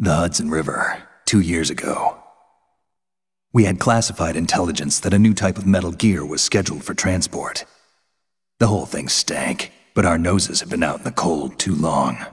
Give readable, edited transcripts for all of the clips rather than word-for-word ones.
The Hudson River, 2 years ago. We had classified intelligence that a new type of metal gear was scheduled for transport. The whole thing stank, but our noses had been out in the cold too long.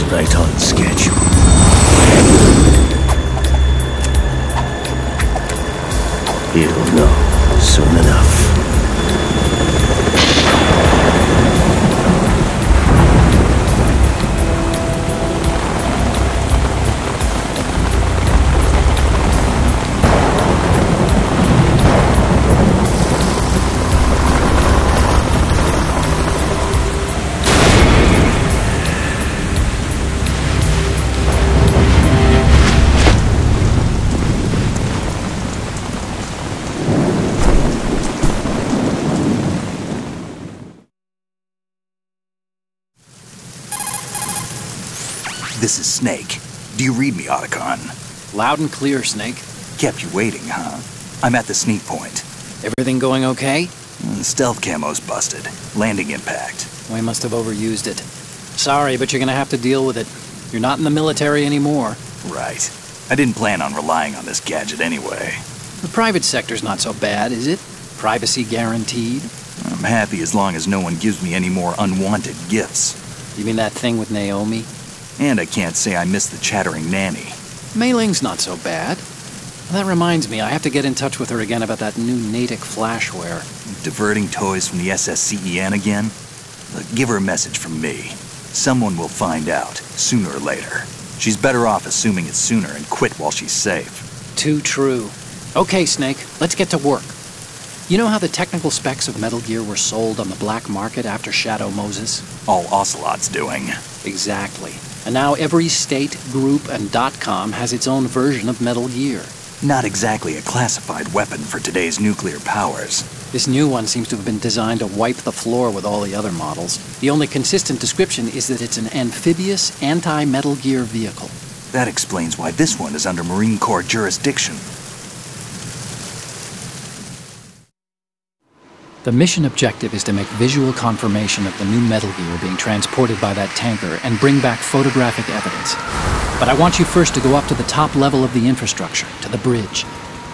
Right on schedule. He'll know soon enough. This is Snake. Do you read me, Otacon? Loud and clear, Snake. Kept you waiting, huh? I'm at the sneak point. Everything going okay? Stealth camo's busted. Landing impact. We must have overused it. Sorry, but you're gonna have to deal with it. You're not in the military anymore. Right. I didn't plan on relying on this gadget anyway. The private sector's not so bad, is it? Privacy guaranteed? I'm happy as long as no one gives me any more unwanted gifts. You mean that thing with Naomi? And I can't say I miss the chattering nanny. Mei Ling's not so bad. That reminds me, I have to get in touch with her again about that new Natick flashware. Diverting toys from the SSCEN again? Look, give her a message from me. Someone will find out, sooner or later. She's better off assuming it's sooner and quit while she's safe. Too true. Okay, Snake, let's get to work. You know how the technical specs of Metal Gear were sold on the black market after Shadow Moses? All Ocelot's doing. Exactly. And now every state, group, and .com has its own version of Metal Gear. Not exactly a classified weapon for today's nuclear powers. This new one seems to have been designed to wipe the floor with all the other models. The only consistent description is that it's an amphibious, anti-Metal Gear vehicle. That explains why this one is under Marine Corps jurisdiction. The mission objective is to make visual confirmation of the new Metal Gear being transported by that tanker and bring back photographic evidence. But I want you first to go up to the top level of the infrastructure, to the bridge.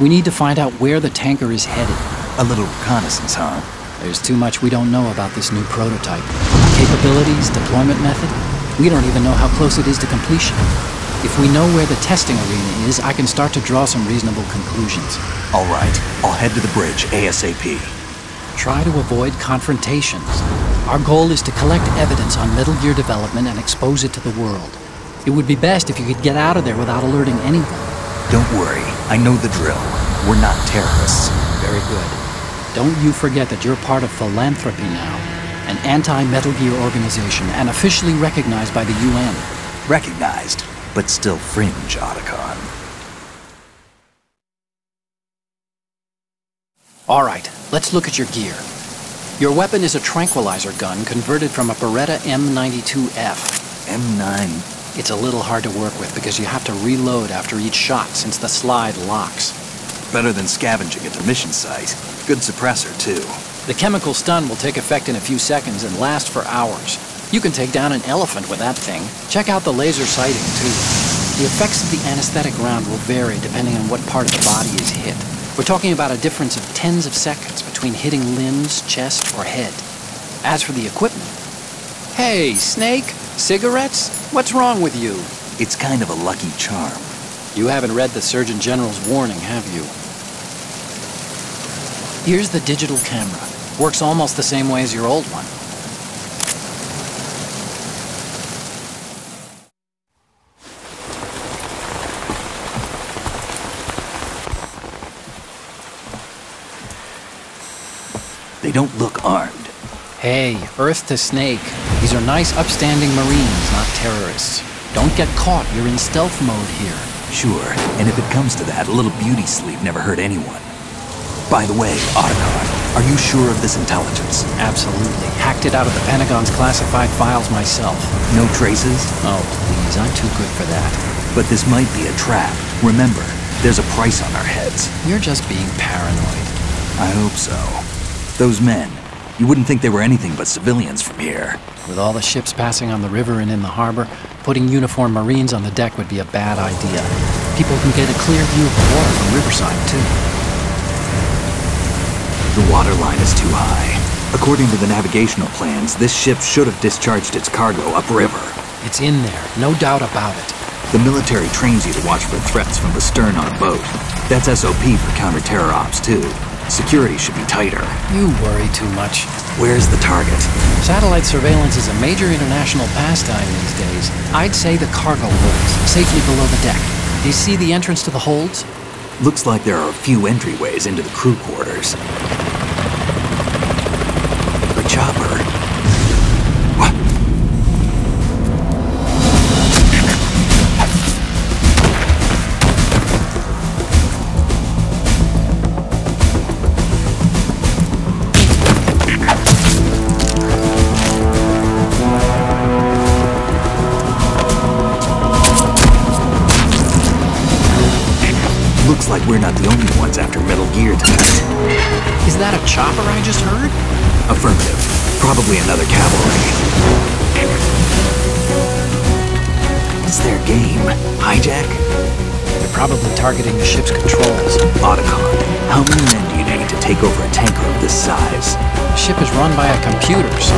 We need to find out where the tanker is headed. A little reconnaissance, huh? There's too much we don't know about this new prototype. Capabilities, deployment method. We don't even know how close it is to completion. If we know where the testing arena is, I can start to draw some reasonable conclusions. All right, I'll head to the bridge ASAP. Try to avoid confrontations. Our goal is to collect evidence on Metal Gear development and expose it to the world. It would be best if you could get out of there without alerting anyone. Don't worry, I know the drill. We're not terrorists. Very good. Don't you forget that you're part of Philanthropy now, an anti-Metal Gear organization and officially recognized by the UN. Recognized, but still fringe, Otacon. All right, let's look at your gear. Your weapon is a tranquilizer gun converted from a Beretta M92F. M9. It's a little hard to work with because you have to reload after each shot since the slide locks. Better than scavenging at the mission site. Good suppressor, too. The chemical stun will take effect in a few seconds and last for hours. You can take down an elephant with that thing. Check out the laser sighting, too. The effects of the anesthetic round will vary depending on what part of the body is hit. We're talking about a difference of tens of seconds between hitting limbs, chest, or head. As for the equipment... Hey, Snake? Cigarettes? What's wrong with you? It's kind of a lucky charm. You haven't read the Surgeon General's warning, have you? Here's the digital camera. Works almost the same way as your old one. They don't look armed. Hey, Earth to Snake. These are nice, upstanding Marines, not terrorists. Don't get caught. You're in stealth mode here. Sure, and if it comes to that, a little beauty sleep never hurt anyone. By the way, Otacon, are you sure of this intelligence? Absolutely. Hacked it out of the Pentagon's classified files myself. No traces? Oh, please, I'm too good for that. But this might be a trap. Remember, there's a price on our heads. You're just being paranoid. I hope so. Those men, you wouldn't think they were anything but civilians from here. With all the ships passing on the river and in the harbor, putting uniformed Marines on the deck would be a bad idea. People can get a clear view of the water from Riverside, too. The water line is too high. According to the navigational plans, this ship should have discharged its cargo upriver. It's in there, no doubt about it. The military trains you to watch for threats from the stern on a boat. That's SOP for counter-terror ops, too. Security should be tighter. You worry too much. Where's the target? Satellite surveillance is a major international pastime these days. I'd say the cargo holds, safely below the deck. Do you see the entrance to the holds? Looks like there are a few entryways into the crew quarters. The chopper. What? Looks like we're not the only ones after Metal Gear tonight. Is that a chopper I just heard? Affirmative. Probably another cavalry. What's their game? Hijack? They're probably targeting the ship's controls. Otacon, how many men do you need to take over a tanker of this size? The ship is run by a computer, so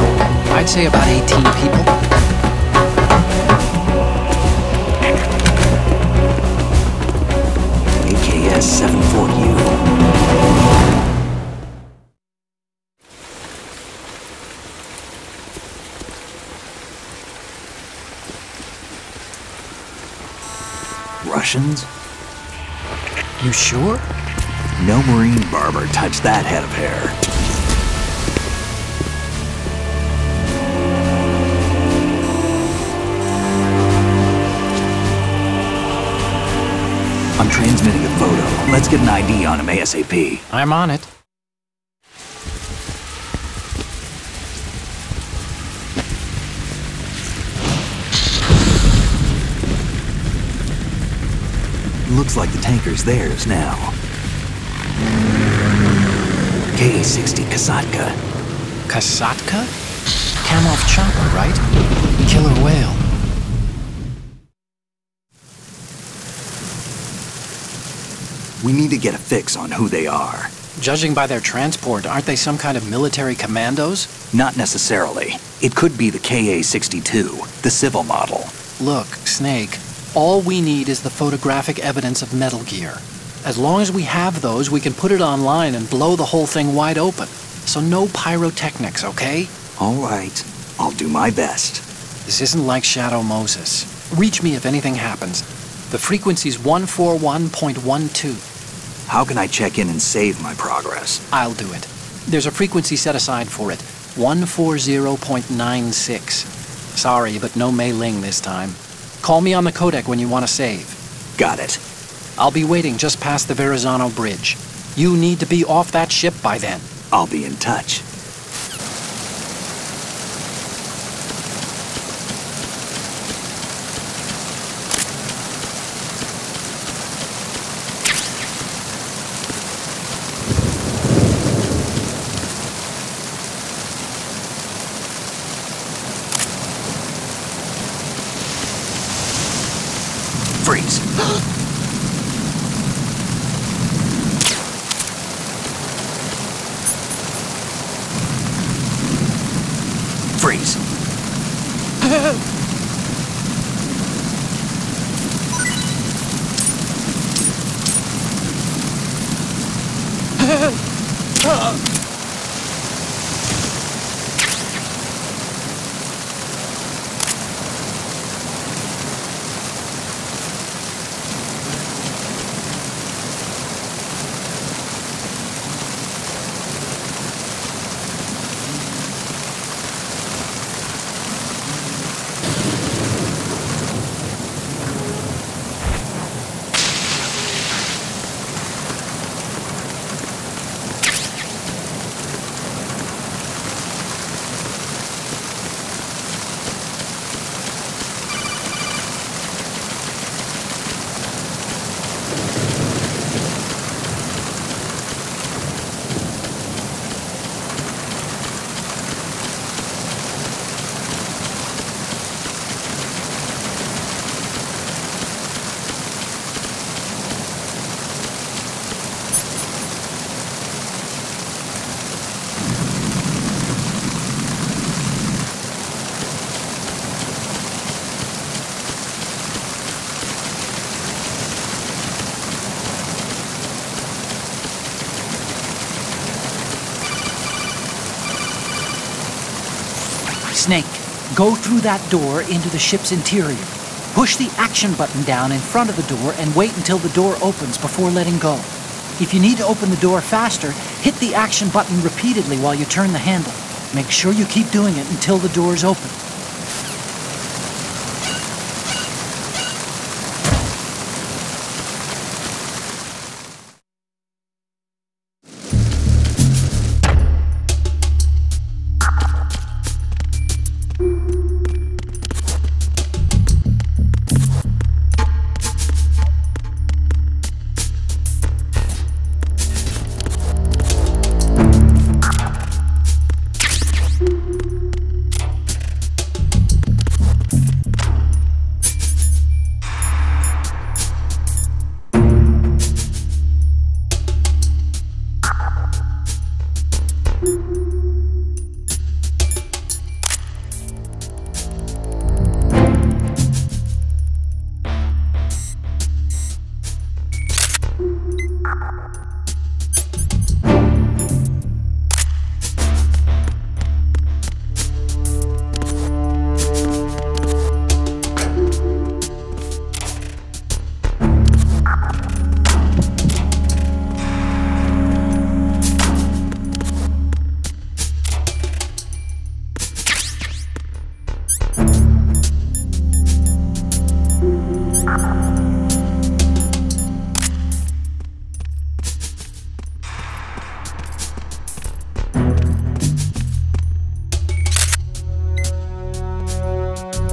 I'd say about 18 people. AKS 74U. Russians? You sure? No marine barber touched that head of hair. I'm transmitting a photo. Let's get an ID on him ASAP. I'm on it. Looks like the tanker's theirs now. Ka-60 Kasatka. Kasatka? Cam-off chopper, right? Killer whale. We need to get a fix on who they are. Judging by their transport, aren't they some kind of military commandos? Not necessarily. It could be the Ka-62, the civil model. Look, Snake, all we need is the photographic evidence of Metal Gear. As long as we have those, we can put it online and blow the whole thing wide open. So no pyrotechnics, okay? All right. I'll do my best. This isn't like Shadow Moses. Reach me if anything happens. The frequency's 141.12. How can I check in and save my progress? I'll do it. There's a frequency set aside for it. 140.96. Sorry, but no Mei Ling this time. Call me on the codec when you want to save. Got it. I'll be waiting just past the Verrazano Bridge. You need to be off that ship by then. I'll be in touch. Freeze. Freeze. Snake, go through that door into the ship's interior. Push the action button down in front of the door and wait until the door opens before letting go. If you need to open the door faster, hit the action button repeatedly while you turn the handle. Make sure you keep doing it until the door is open.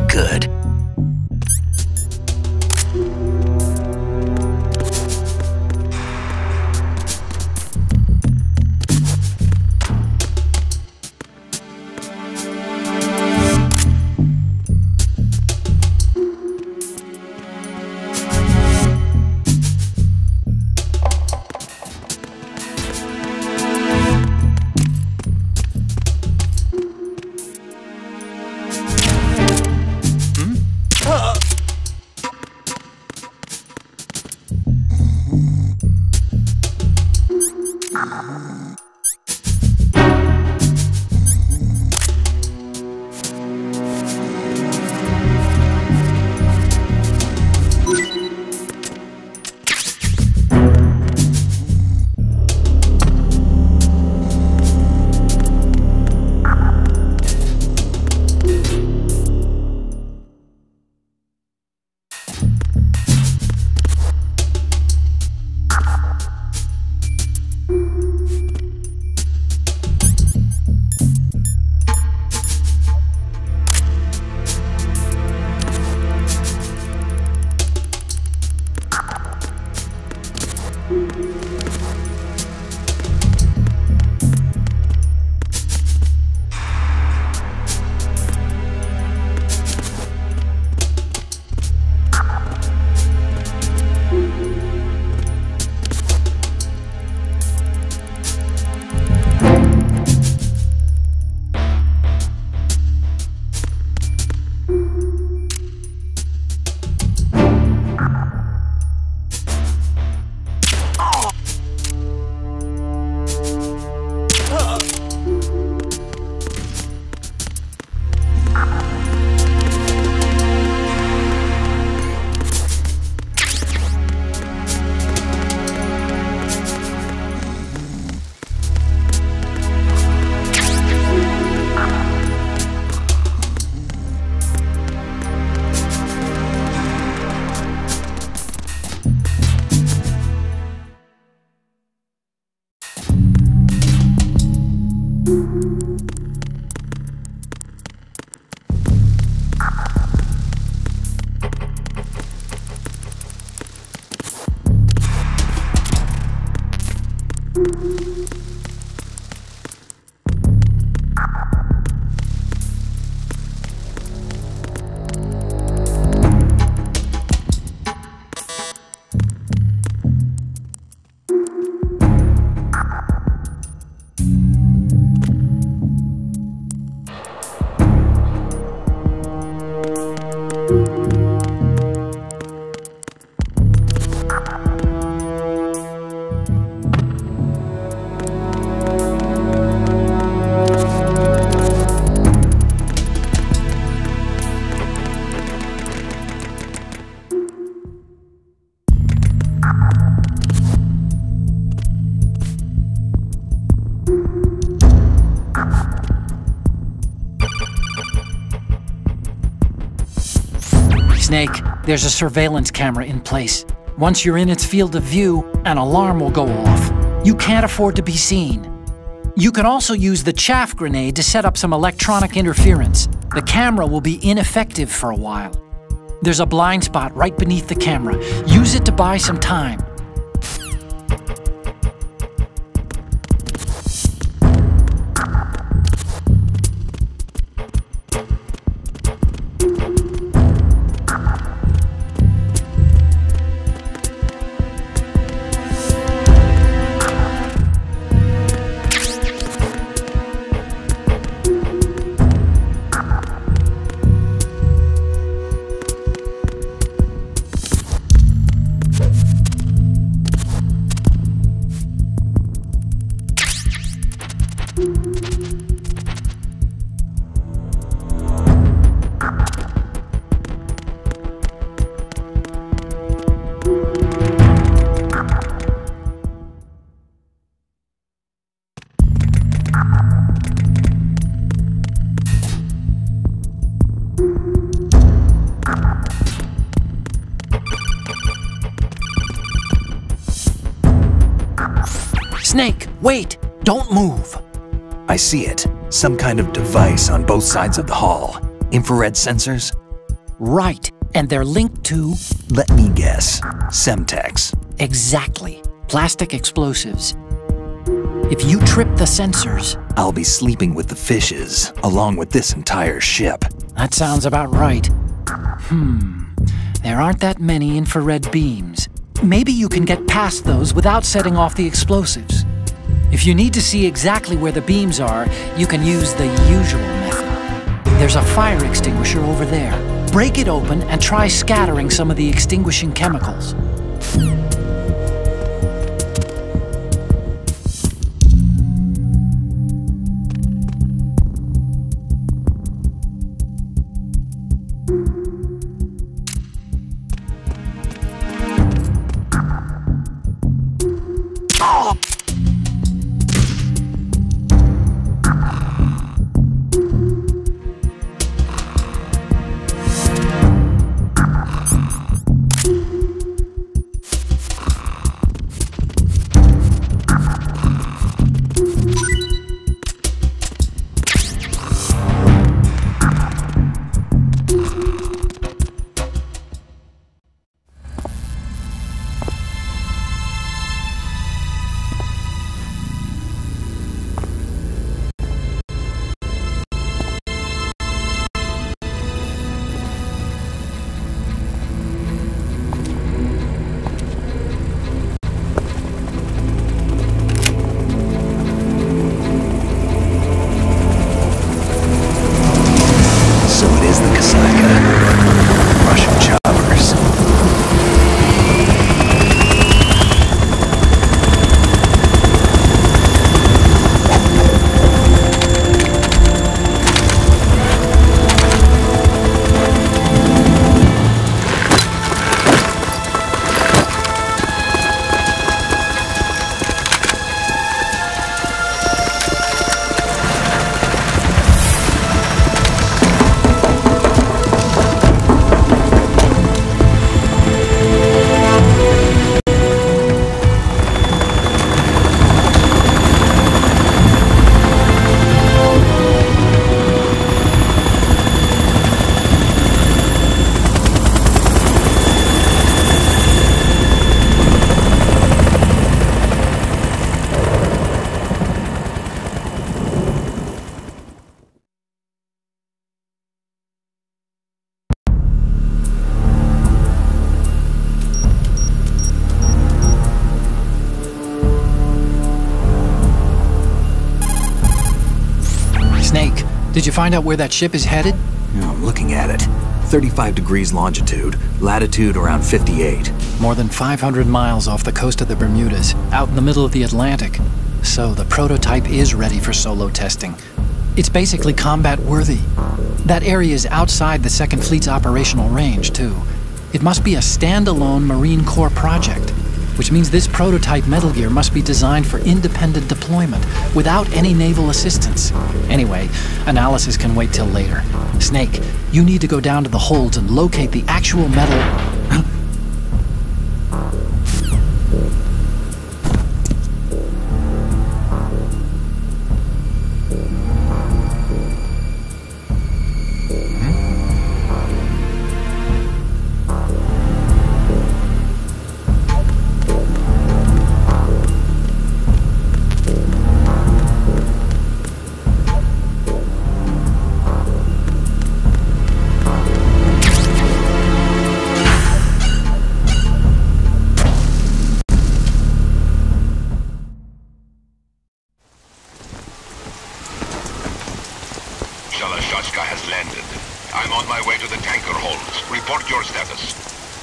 Good. Snake, there's a surveillance camera in place. Once you're in its field of view, an alarm will go off. You can't afford to be seen. You can also use the chaff grenade to set up some electronic interference. The camera will be ineffective for a while. There's a blind spot right beneath the camera. Use it to buy some time. Snake, wait! Don't move! I see it. Some kind of device on both sides of the hall. Infrared sensors? Right, and they're linked to... Let me guess. Semtex. Exactly. Plastic explosives. If you trip the sensors... I'll be sleeping with the fishes, along with this entire ship. That sounds about right. There aren't that many infrared beams. Maybe you can get past those without setting off the explosives. If you need to see exactly where the beams are, you can use the usual method. There's a fire extinguisher over there. Break it open and try scattering some of the extinguishing chemicals. Did you find out where that ship is headed? I'm looking at it. 35 degrees longitude, latitude around 58. More than 500 miles off the coast of the Bermudas, out in the middle of the Atlantic. So the prototype is ready for solo testing. It's basically combat-worthy. That area is outside the Second Fleet's operational range, too. It must be a standalone Marine Corps project, which means this prototype Metal Gear must be designed for independent deployment, without any naval assistance. Anyway, analysis can wait till later. Snake, you need to go down to the holds and locate the actual metal...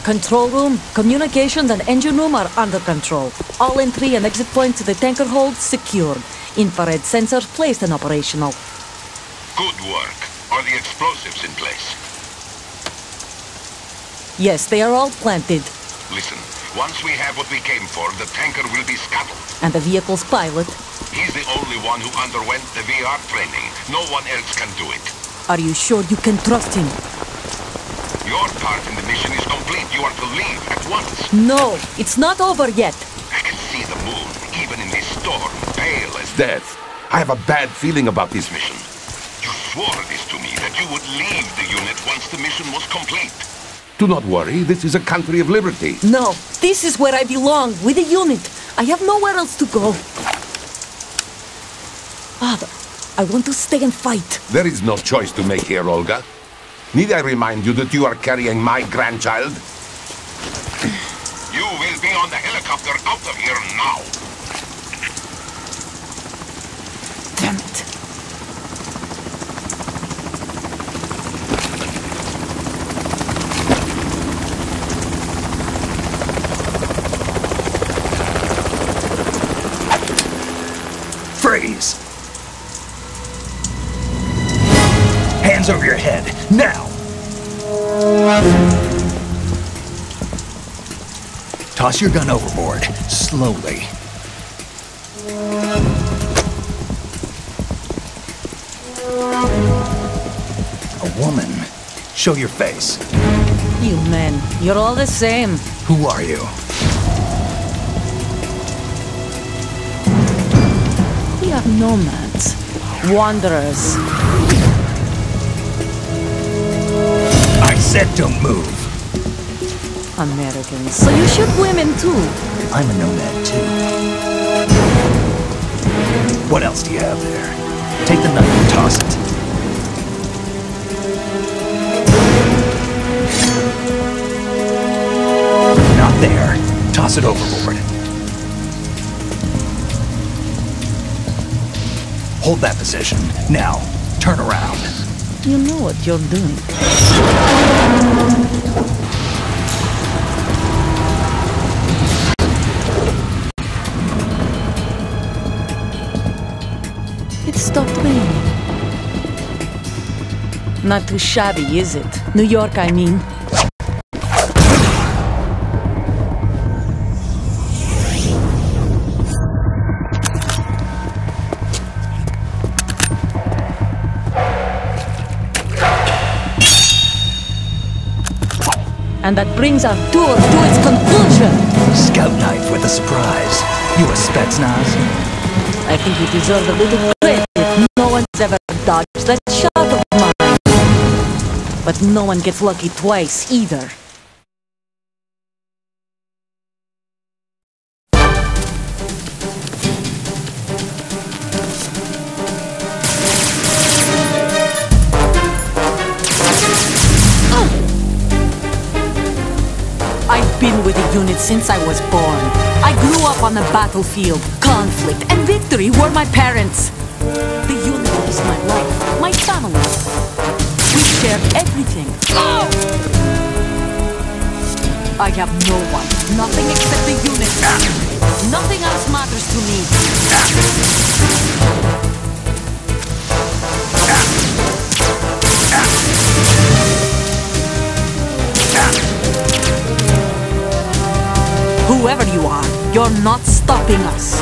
Control room, communications and engine room are under control. All entry and exit points to the tanker hold secured. Infrared sensors placed and operational. Good work. Are the explosives in place? Yes, they are all planted. Listen, once we have what we came for, the tanker will be scuttled. And the vehicle's pilot? He's the only one who underwent the VR training. No one else can do it. Are you sure you can trust him? Your part in the mission is complete. You are to leave at once. No, it's not over yet. I can see the moon, even in this storm. death. I have a bad feeling about this mission. You swore this to me, that you would leave the unit once the mission was complete. Do not worry, this is a country of liberty. No, this is where I belong, with the unit. I have nowhere else to go. Father, I want to stay and fight. There is no choice to make here, Olga. Need I remind you that you are carrying my grandchild? You will be on the helicopter out of here now. Damn it. Freeze! Hands over your head, now! Toss your gun overboard, slowly. A woman. Show your face. You men, you're all the same. Who are you? We are nomads, wanderers. I said don't move. Americans, so you shoot women too. I'm a nomad too. What else do you have there? Take the knife and toss it. Not there. Toss it overboard. Hold that position. Now, turn around. You know what you're doing. It stopped raining. Not too shabby, is it? New York, I mean. And that brings our tour to its conclusion. Scout knife with a surprise. You a Spetsnaz? I think you deserve a little credit. No one's ever dodged that shot of mine. But no one gets lucky twice, either. I've been with the unit since I was born. I grew up on the battlefield. Conflict and victory were my parents. The unit is my life, my family. We shared everything. I have no one, nothing except the unit. Nothing else matters to me. Whoever you are, you're not stopping us.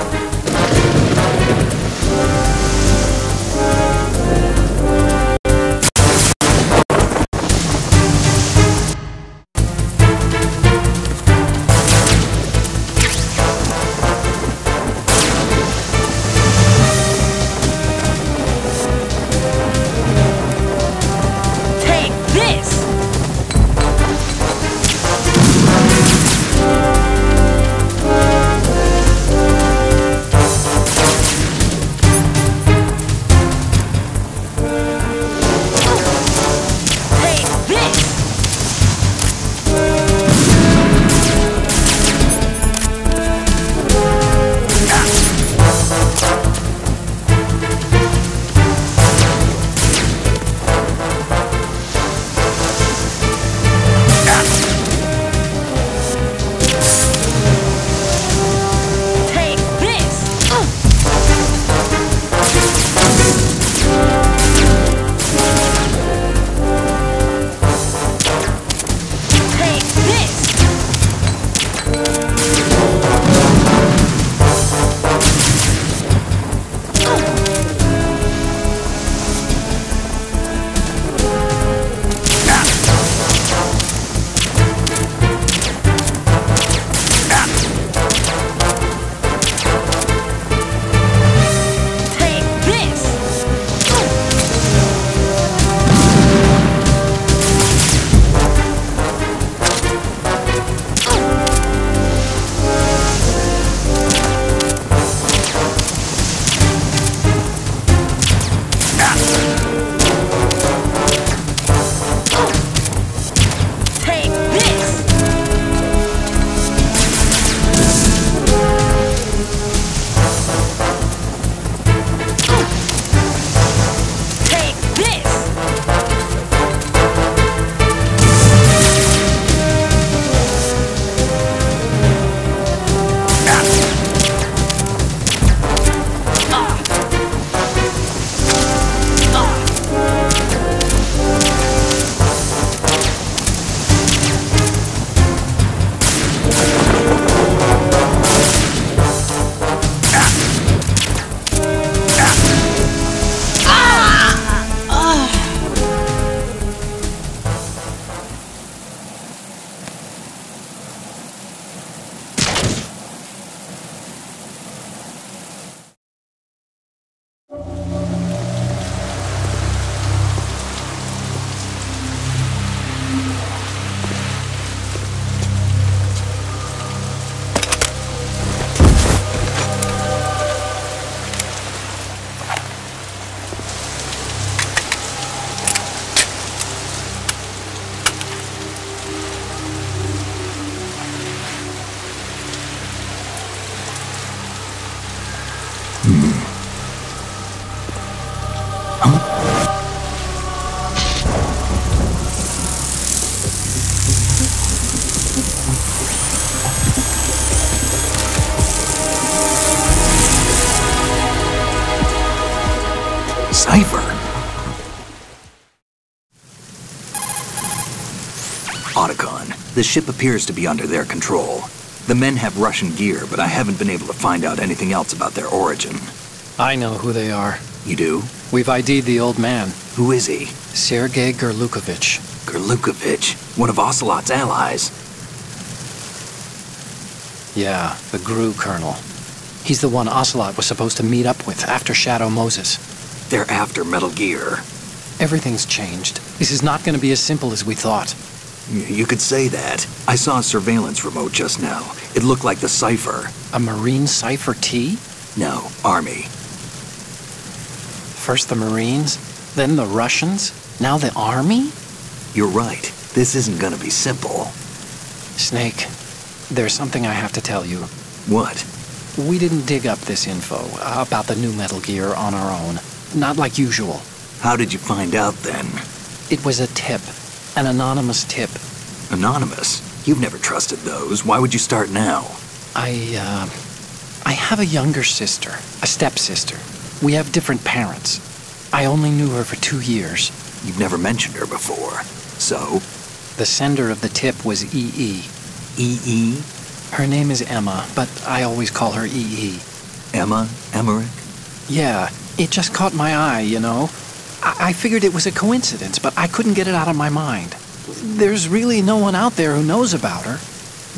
cipher! Otacon, the ship appears to be under their control. The men have Russian gear, but I haven't been able to find out anything else about their origin. I know who they are. You do? We've ID'd the old man. Who is he? Sergei Gerlukovich. Gerlukovich, one of Ocelot's allies. Yeah, the GRU colonel. He's the one Ocelot was supposed to meet up with after Shadow Moses. They're after Metal Gear. Everything's changed. This is not going to be as simple as we thought. You could say that. I saw a surveillance remote just now. It looked like the cipher. A Marine Cipher T? No, Army. First the Marines, then the Russians, now the Army? You're right. This isn't gonna be simple. Snake, there's something I have to tell you. What? We didn't dig up this info about the new Metal Gear on our own. Not like usual. How did you find out then? It was a tip. An anonymous tip. Anonymous? You've never trusted those. Why would you start now? I have a younger sister, a stepsister. We have different parents. I only knew her for 2 years. You've never mentioned her before. So? The sender of the tip was EE. EE? Her name is Emma, but I always call her EE. Emma? Emmerich? Yeah, it just caught my eye, you know? I figured it was a coincidence, but I couldn't get it out of my mind. There's really no one out there who knows about her.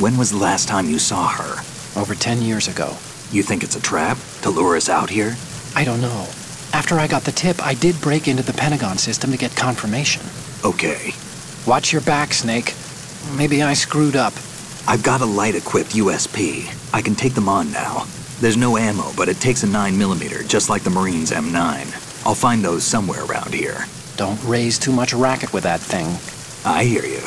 When was the last time you saw her? Over 10 years ago. You think it's a trap? To lure us out here? I don't know. After I got the tip, I did break into the Pentagon system to get confirmation. Okay. Watch your back, Snake. Maybe I screwed up. I've got a light-equipped USP. I can take them on now. There's no ammo, but it takes a 9mm, just like the Marines' M9. I'll find those somewhere around here. Don't raise too much racket with that thing. I hear you.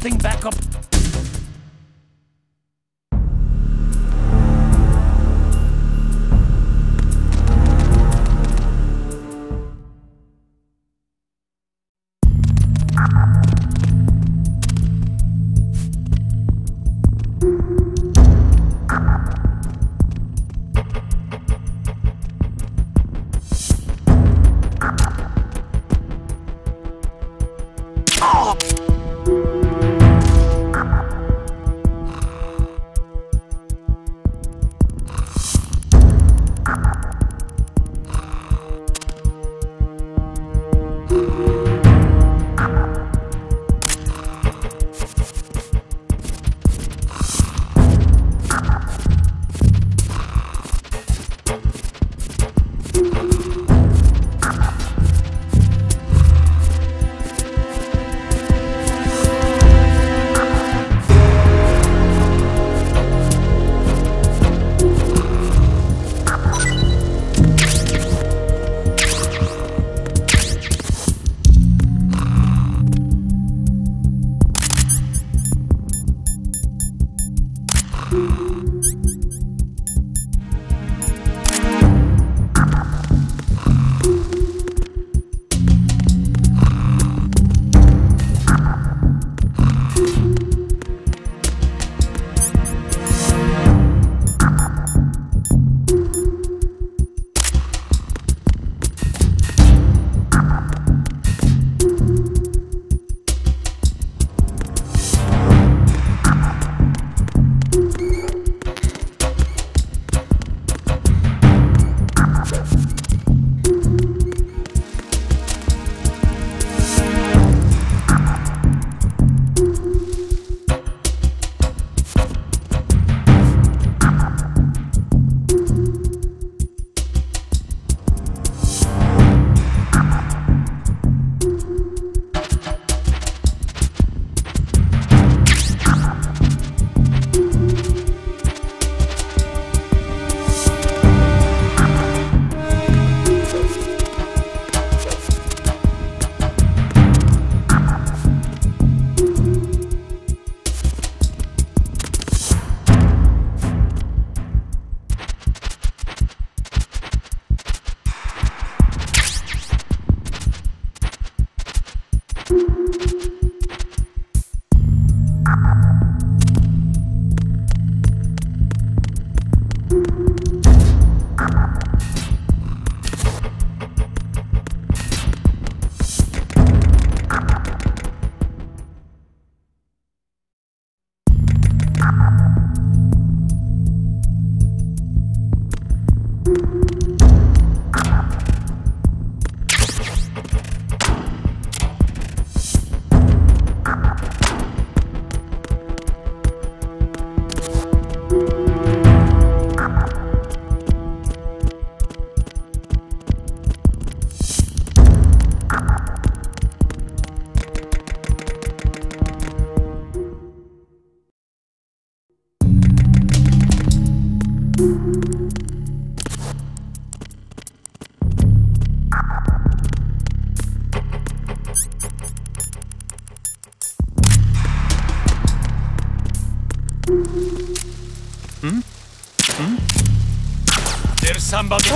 thing back up. There's somebody.